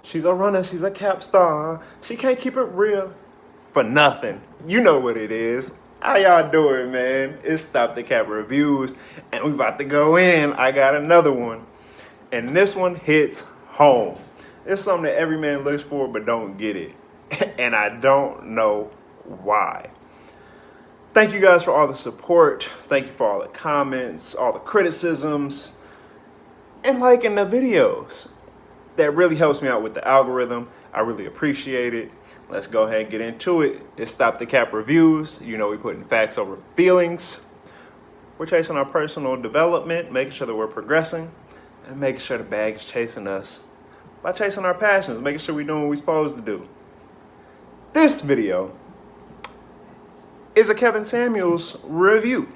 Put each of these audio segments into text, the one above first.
She's a runner, she's a cap star. She can't keep it real for nothing. You know what it is. How y'all doing, man? It's Stop the Cap Reviews, and we about to go in. I got another one, and this one hits home. It's something that every man looks for but don't get it, and I don't know why. Thank you guys for all the support. Thank you for all the comments, all the criticisms, and liking the videos. That really helps me out with the algorithm. I really appreciate it. Let's go ahead and get into it. It's Stop the Cap Reviews. You know, we're putting facts over feelings. We're chasing our personal development, making sure that we're progressing, and making sure the bag is chasing us by chasing our passions, making sure we're doing what we're supposed to do. This video is a Kevin Samuels review,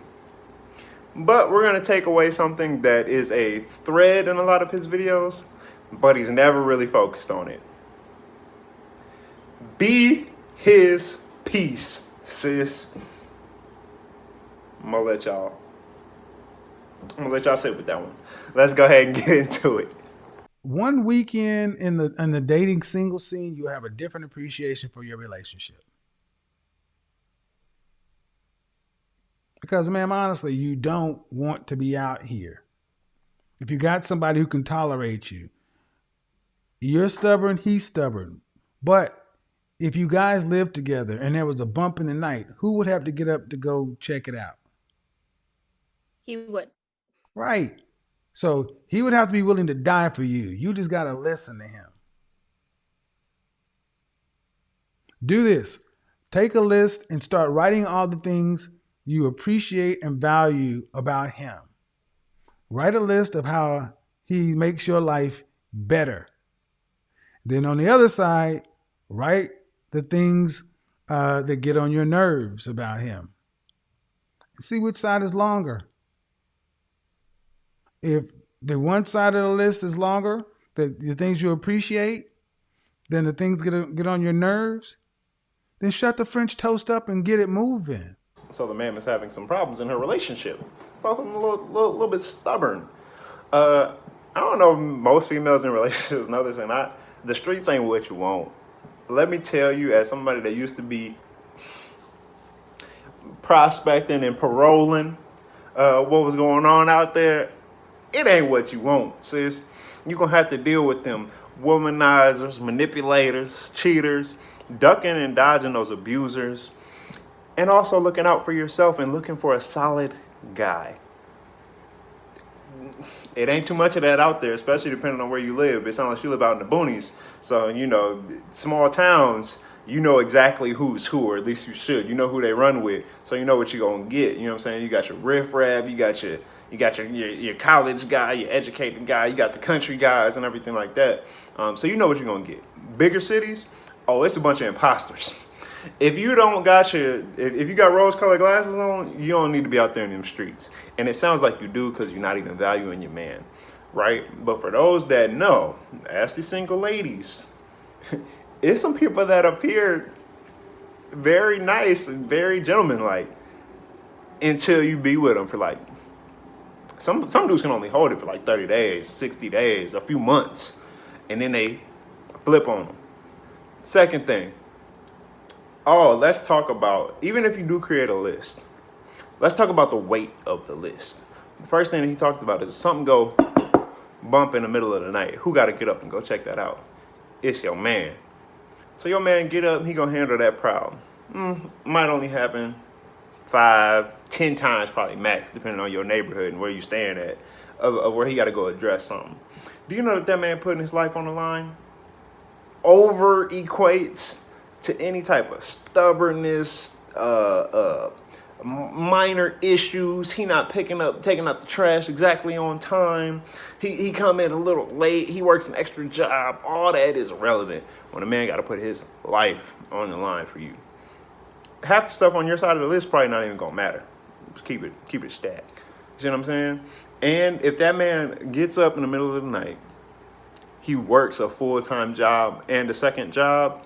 but we're going to take away something that is a thread in a lot of his videos, but he's never really focused on it. Be his peace, sis. I'm gonna let y'all sit with that one. Let's go ahead and get into it. One weekend in the dating single scene, you'll have a different appreciation for your relationship. Because, ma'am, honestly, you don't want to be out here. If you got somebody who can tolerate you, you're stubborn, he's stubborn. But if you guys lived together and there was a bump in the night, who would have to get up to go check it out? He would. Right. So he would have to be willing to die for you. You just got to listen to him. Do this. Take a list and start writing all the things you appreciate and value about him. Write a list of how he makes your life better. Then on the other side, write the things that get on your nerves about him. See which side is longer. If the one side of the list is longer, the things you appreciate, then the things get on your nerves, then shut the French toast up and get it moving. So the man is having some problems in her relationship. Both of them a little bit stubborn. I don't know if most females in relationships know this or not. The streets ain't what you want. Let me tell you, as somebody that used to be prospecting and paroling what was going on out there, it ain't what you want, sis. You're going to have to deal with them womanizers, manipulators, cheaters, ducking and dodging those abusers, and also looking out for yourself and looking for a solid guy. It ain't too much of that out there, especially depending on where you live. It sounds like you live out in the boonies. So, you know, small towns, you know exactly who's who, or at least you should. You know who they run with, so you know what you're going to get. You know what I'm saying? You got your riffraff, you got your college guy, your educated guy, you got the country guys and everything like that. So you know what you're going to get. Bigger cities, oh, it's a bunch of imposters. If you don't got if you got rose-colored glasses on, you don't need to be out there in them streets. And it sounds like you do because you're not even valuing your man, right? But for those that know, ask the single ladies. It's some people that appear very nice and very gentlemanlike until you be with them for like, some dudes can only hold it for like 30 days, 60 days, a few months, and then they flip on them. Second thing. Oh, let's talk about, even if you do create a list, let's talk about the weight of the list. The first thing that he talked about is something go bump in the middle of the night. Who got to get up and go check that out? It's your man. So your man get up, he gonna handle that problem. Might only happen 5-10 times probably max, depending on your neighborhood and where you staying at, of where he got to go address something. Do you know that man putting his life on the line over equates to any type of stubbornness, minor issues? He not taking out the trash exactly on time. He come in a little late. He works an extra job. All that is irrelevant when a man got to put his life on the line for you. Half the stuff on your side of the list probably not even gonna matter. Just keep it stacked. You see what I'm saying? And if that man gets up in the middle of the night, he works a full-time job and a second job,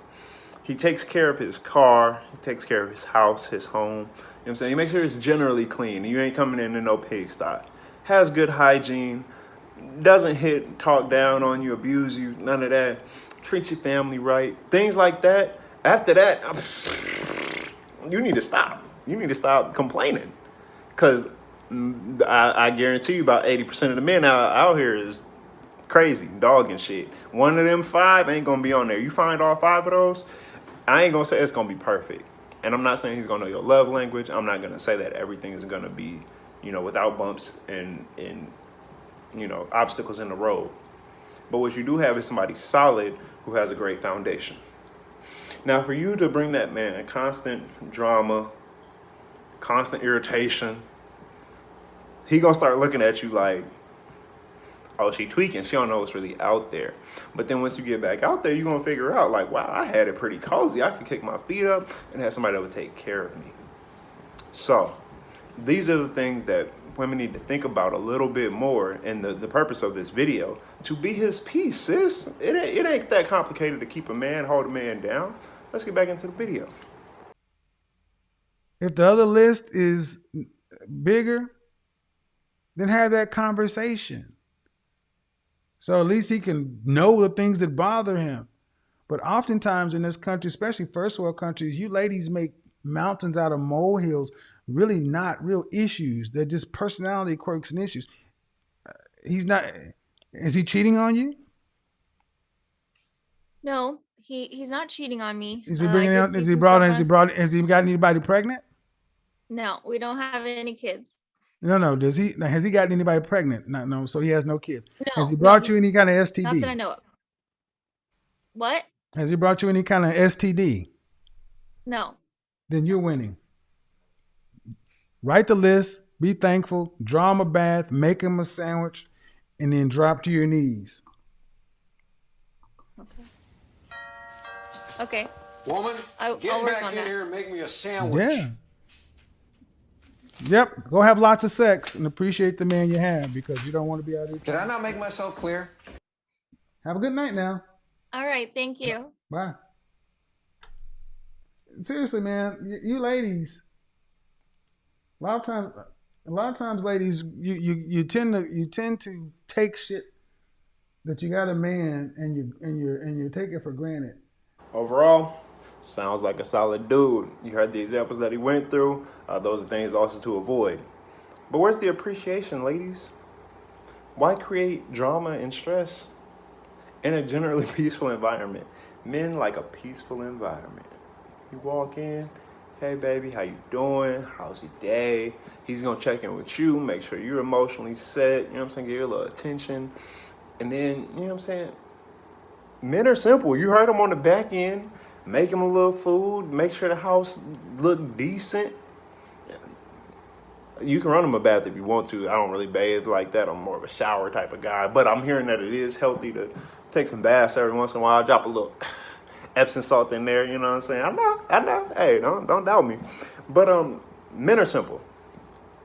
he takes care of his car, he takes care of his house, his home. You know what I'm saying? He makes sure it's generally clean. You ain't coming in no pigsty. Has good hygiene. doesn't talk down on you, abuse you, none of that. Treats your family right, things like that. After that, you need to stop. You need to stop complaining, because I guarantee you about 80% of the men out here is crazy, dog and shit. One of them five ain't gonna be on there. You find all five of those, I ain't gonna say it's gonna be perfect. And I'm not saying he's gonna know your love language. I'm not gonna say that everything is gonna be, without bumps and obstacles in the road. But what you do have is somebody solid who has a great foundation. Now, for you to bring that man constant drama, constant irritation, he gonna start looking at you like, oh, she tweaking. She don't know what's really out there. But then once you get back out there, you're going to figure out, like, wow, I had it pretty cozy. I could kick my feet up and have somebody that would take care of me. So these are the things that women need to think about a little bit more. And the purpose of this video, to be his piece, sis. It ain't that complicated to keep a man, hold a man down. Let's get back into the video. If the other list is bigger, then have that conversation. So at least he can know the things that bother him. But oftentimes in this country, especially first world countries, you ladies make mountains out of molehills, really not real issues. They're just personality quirks and issues. Is he cheating on you? No, he's not cheating on me. Is he bringing out, has he got anybody pregnant? No, we don't have any kids. No. Has he gotten anybody pregnant? No. So he has no kids. No. Has he brought you any kind of STD? Not that I know of. What? Has he brought you any kind of STD? No. Then you're winning. Write the list, be thankful, draw him a bath, make him a sandwich, and then drop to your knees. Okay. Woman, I'll get work back on in that. here and make me a sandwich. Yeah. Yep. Go have lots of sex and appreciate the man you have, because you don't want to be out here. Did I not make myself clear? Have a good night now. All right. Thank you. Bye. Seriously, man, you ladies. A lot of times, ladies, you tend to take shit that you got a man and you take it for granted. Overall, sounds like a solid dude. You heard the examples that he went through. Those are things also to avoid. But where's the appreciation, ladies? Why create drama and stress in a generally peaceful environment? Men like a peaceful environment. You walk in, hey baby, how you doing? How's your day? He's gonna check in with you, make sure you're emotionally set, you know what I'm saying, give you a little attention. And then, you know what I'm saying, men are simple. You heard them on the back end. Make him a little food, make sure the house look decent. You can run him a bath if you want to. I don't really bathe like that. I'm more of a shower type of guy. But I'm hearing that it is healthy to take some baths every once in a while. Drop a little Epsom salt in there, you know what I'm saying? I know. Hey, don't doubt me. But men are simple.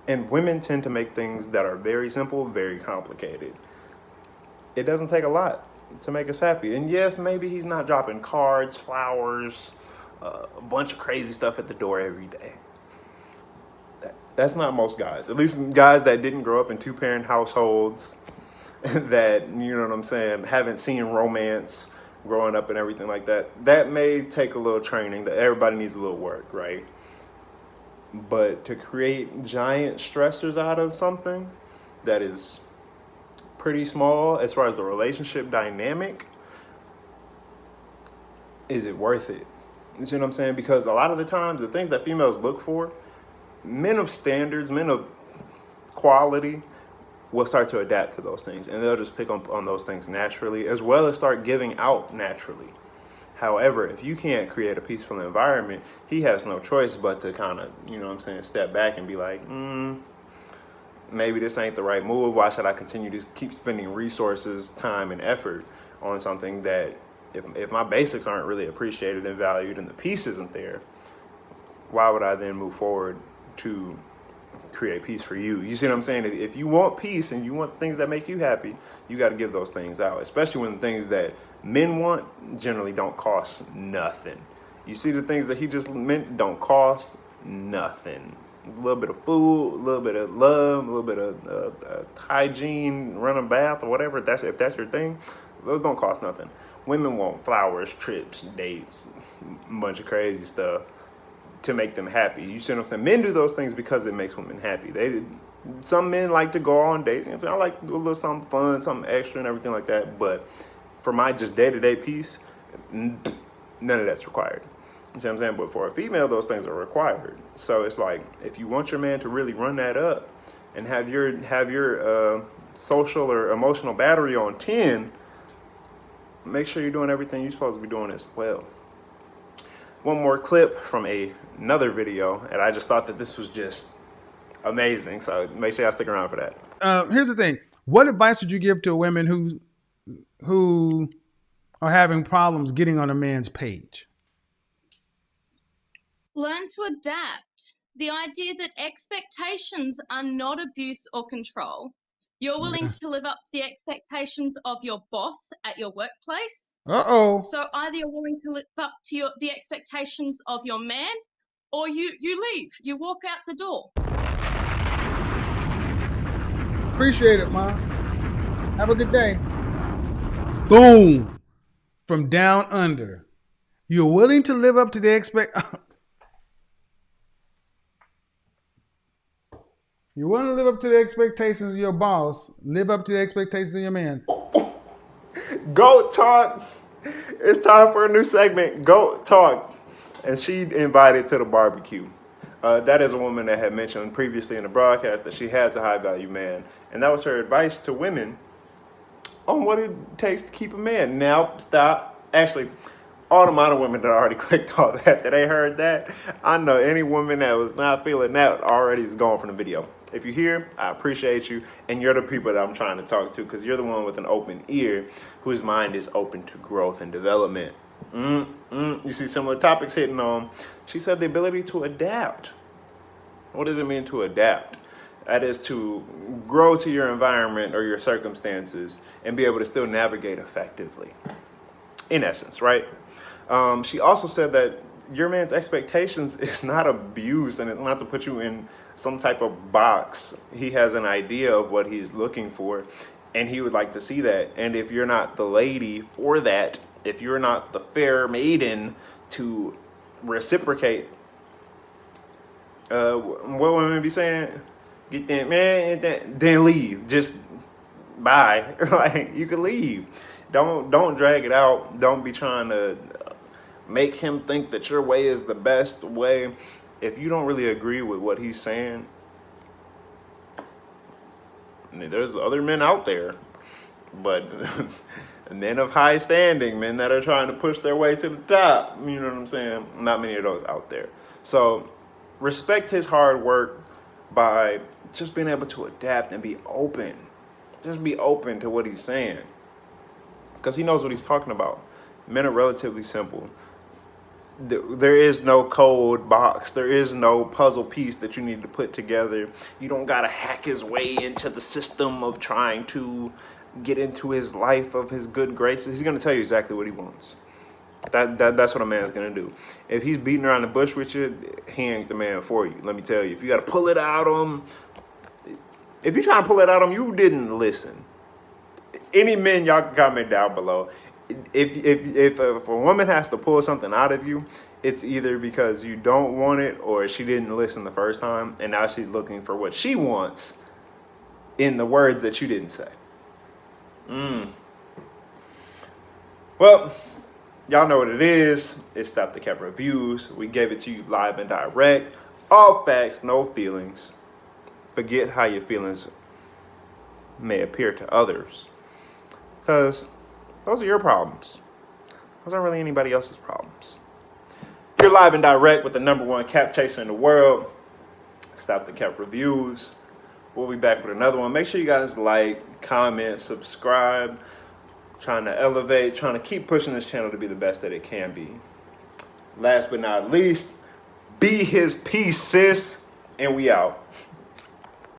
And women tend to make things that are very simple, very complicated. It doesn't take a lot to make us happy. And yes, maybe he's not dropping cards, flowers, a bunch of crazy stuff at the door every day. That's not most guys. At least guys that didn't grow up in two-parent households, that, you know what I'm saying, haven't seen romance growing up and everything like that. That may take a little training. That everybody needs a little work, right? But to create giant stressors out of something that is pretty small as far as the relationship dynamic, is it worth it? You see what I'm saying? Because a lot of the times, the things that females look for, men of standards, men of quality, will start to adapt to those things. And they'll just pick up on those things naturally, as well as start giving out naturally. However, if you can't create a peaceful environment, he has no choice but to kind of, you know what I'm saying, step back and be like, maybe this ain't the right move. Why should I continue to keep spending resources, time, and effort on something that if my basics aren't really appreciated and valued and the peace isn't there, why would I then move forward to create peace for you? You see what I'm saying? If you want peace and you want things that make you happy, you got to give those things out, especially when the things that men want generally don't cost nothing. You see the things that he just meant don't cost nothing. A little bit of food, a little bit of love, a little bit of hygiene, run a bath or whatever. If that's your thing, those don't cost nothing. Women want flowers, trips, dates, a bunch of crazy stuff to make them happy. You see what I'm saying? Men do those things because it makes women happy. Some men like to go on dates. I like to do a little something fun, something extra and everything like that. But for my just day-to-day piece, none of that's required. You see what I'm saying? But for a female, those things are required. So it's like, if you want your man to really run that up and have your social or emotional battery on 10, make sure you're doing everything you're supposed to be doing as well. One more clip from another video, and I just thought that this was just amazing. So make sure y'all stick around for that. Here's the thing. What advice would you give to women who are having problems getting on a man's page? Learn to adapt. The idea that expectations are not abuse or control. You're willing to live up to the expectations of your boss at your workplace. Uh-oh. So either you're willing to live up to the expectations of your man, or you leave. You walk out the door. Appreciate it, Ma. Have a good day. Boom. From down under. You're willing to live up to the You want to live up to the expectations of your boss, live up to the expectations of your man. Goat Talk. It's time for a new segment, Goat Talk. And she invited to the barbecue. That is a woman that had mentioned previously in the broadcast that she has a high value man. And that was her advice to women on what it takes to keep a man. Now, stop. Actually, all the amount of women that already clicked all that they heard that, I know any woman that was not feeling that already is gone from the video. If you're here, I appreciate you, and you're the people that I'm trying to talk to, because you're the one with an open ear whose mind is open to growth and development. You see similar topics hitting on. She said the ability to adapt. What does it mean to adapt? That is to grow to your environment or your circumstances and be able to still navigate effectively. In essence, right? She also said that your man's expectations is not abuse, and it's not to put you in some type of box. He has an idea of what he's looking for, and he would like to see that. And if you're not the lady for that, if you're not the fair maiden to reciprocate, what women be saying? Get that man, then leave. Just bye. Like, you can leave. Don't drag it out. Don't be trying to make him think that your way is the best way. If you don't really agree with what he's saying, I mean, there's other men out there, but men of high standing, men that are trying to push their way to the top, you know what I'm saying? Not many of those out there. So respect his hard work by just being able to adapt and be open. Just be open to what he's saying, because he knows what he's talking about. Men are relatively simple. There is no code box. There is no puzzle piece that you need to put together. You don't got to hack his way into the system of trying to get into his life of his good graces. He's going to tell you exactly what he wants. That's what a man's going to do. If he's beating around the bush with you, he ain't the man for you. Let me tell you. If you got to pull it out on him, if you're trying to pull it out on him, you didn't listen. Any men, y'all can comment down below. If a woman has to pull something out of you, it's either because you don't want it or she didn't listen the first time, and now she's looking for what she wants in the words that you didn't say. Well, y'all know what it is. It's Stop the Cap Reviews. We gave it to you live and direct. All facts, no feelings. Forget how your feelings may appear to others, because those are your problems. Those aren't really anybody else's problems. You're live and direct with the #1 cap chaser in the world. Stop the Cap Reviews. We'll be back with another one. Make sure you guys like, comment, subscribe. Trying to elevate, trying to keep pushing this channel to be the best that it can be. Last but not least, be his peace, sis. And we out.